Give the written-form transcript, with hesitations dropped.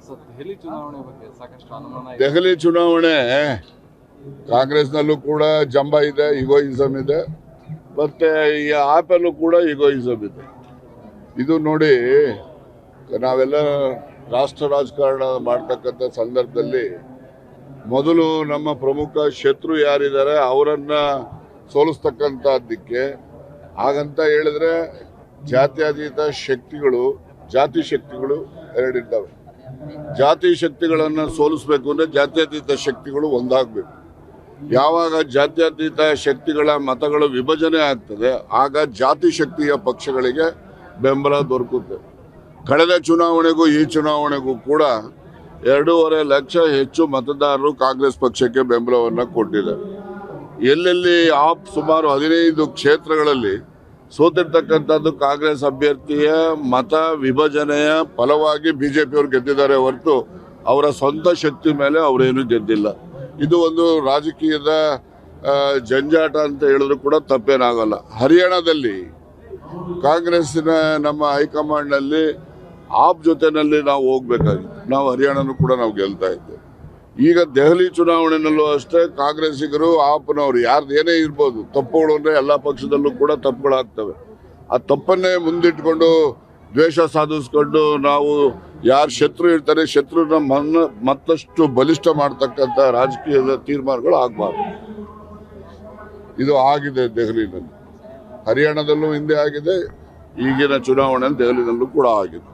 ದೆಹಲಿ ಚುನಾವಣೆ ಬಗ್ಗೆ ಸಾಕಷ್ಟು ಅನುಮಾನ ಇದೆ. ದೆಹಲಿ ಚುನಾವಣೆ ಕಾಂಗ್ರೆಸ್ನಲ್ಲೂ ಕೂಡ ಜಂಬ ಇದೆ, ಈಗೋಯಿಸಮ್ ಇದೆ, ಮತ್ತೆ ಈ ಆಪಲ್ಲೂ ಕೂಡ ಈಗೋಯಿಸಮ್ ಇದೆ. ಇದು ನೋಡಿ, ನಾವೆಲ್ಲ ರಾಷ್ಟ್ರ ರಾಜಕಾರಣ ಮಾಡ್ತಕ್ಕಂಥ ಸಂದರ್ಭದಲ್ಲಿ ಮೊದಲು ನಮ್ಮ ಪ್ರಮುಖ ಶತ್ರು ಯಾರಿದ್ದಾರೆ ಅವರನ್ನ ಸೋಲಿಸ್ತಕ್ಕಂಥದ್ದಕ್ಕೆ, ಹಾಗಂತ ಹೇಳಿದ್ರೆ ಜಾತ್ಯತೀತ ಶಕ್ತಿಗಳು, ಜಾತಿ ಶಕ್ತಿಗಳು ಎರಡಿದ್ದಾವೆ. ಜಾತಿ ಶಕ್ತಿಗಳನ್ನು ಸೋಲಿಸಬೇಕು ಅಂದ್ರೆ ಜಾತ್ಯತೀತ ಶಕ್ತಿಗಳು ಒಂದಾಗಬೇಕು. ಯಾವಾಗ ಜಾತ್ಯತೀತ ಶಕ್ತಿಗಳ ಮತಗಳು ವಿಭಜನೆ ಆಗ್ತದೆ ಆಗ ಜಾತಿ ಶಕ್ತಿಯ ಪಕ್ಷಗಳಿಗೆ ಬೆಂಬಲ ದೊರಕುತ್ತೆ. ಕಳೆದ ಚುನಾವಣೆಗೂ ಈ ಚುನಾವಣೆಗೂ ಕೂಡ 2.5 ಲಕ್ಷ ಹೆಚ್ಚು ಮತದಾರರು ಕಾಂಗ್ರೆಸ್ ಪಕ್ಷಕ್ಕೆ ಬೆಂಬಲವನ್ನು ಕೊಟ್ಟಿದ್ದಾರೆ. ಎಲ್ಲೆಲ್ಲಿ ಆಪ್ ಸುಮಾರು 15 ಕ್ಷೇತ್ರಗಳಲ್ಲಿ ಸೋತಿರ್ತಕ್ಕಂಥದ್ದು ಕಾಂಗ್ರೆಸ್ ಅಭ್ಯರ್ಥಿಯ ಮತ ವಿಭಜನೆಯ ಫಲವಾಗಿ ಬಿಜೆಪಿಯವರು ಗೆದ್ದಿದ್ದಾರೆ ಹೊರತು ಅವರ ಸ್ವಂತ ಶಕ್ತಿ ಮೇಲೆ ಅವರೇನು ಗೆದ್ದಿಲ್ಲ. ಇದು ಒಂದು ರಾಜಕೀಯದ ಜಂಜಾಟ ಅಂತ ಹೇಳಿದ್ರು ಕೂಡ ತಪ್ಪೇನಾಗಲ್ಲ. ಹರಿಯಾಣದಲ್ಲಿ ಕಾಂಗ್ರೆಸ್ಸಿನ ನಮ್ಮ ಹೈಕಮಾಂಡ್ನಲ್ಲಿ ಆಪ್ ಜೊತೆನಲ್ಲಿ ನಾವು ಹೋಗ್ಬೇಕಾಗಿತ್ತು. ನಾವು ಹರಿಯಾಣನೂ ಕೂಡ ನಾವು ಗೆಲ್ತಾ ಇದ್ದೇವೆ. ಈಗ ದೆಹಲಿ ಚುನಾವಣೆಯಲ್ಲೂ ಅಷ್ಟೇ ಕಾಂಗ್ರೆಸ್ಸಿಗರು ಆಪ್ನವ್ರು ಯಾರ್ದು ಏನೇ ಇರ್ಬೋದು, ತಪ್ಪುಗಳು ಅಂದರೆ ಎಲ್ಲ ಪಕ್ಷದಲ್ಲೂ ಕೂಡ ತಪ್ಪುಗಳಾಗ್ತವೆ. ಆ ತಪ್ಪನ್ನೇ ಮುಂದಿಟ್ಕೊಂಡು ದ್ವೇಷ ಸಾಧಿಸ್ಕೊಂಡು ನಾವು ಯಾರು ಶತ್ರು ಇರ್ತಾರೆ ಶತ್ರುನ ಮತ್ತಷ್ಟು ಬಲಿಷ್ಠ ಮಾಡ್ತಕ್ಕಂಥ ರಾಜಕೀಯದ ತೀರ್ಮಾನಗಳು ಆಗಬಾರ್ದು. ಇದು ಆಗಿದೆ ದೆಹಲಿನಲ್ಲಿ, ಹರಿಯಾಣದಲ್ಲೂ ಹಿಂದೆ ಆಗಿದೆ, ಈಗಿನ ಚುನಾವಣೆ ದೆಹಲಿನಲ್ಲೂ ಕೂಡ ಆಗಿದೆ.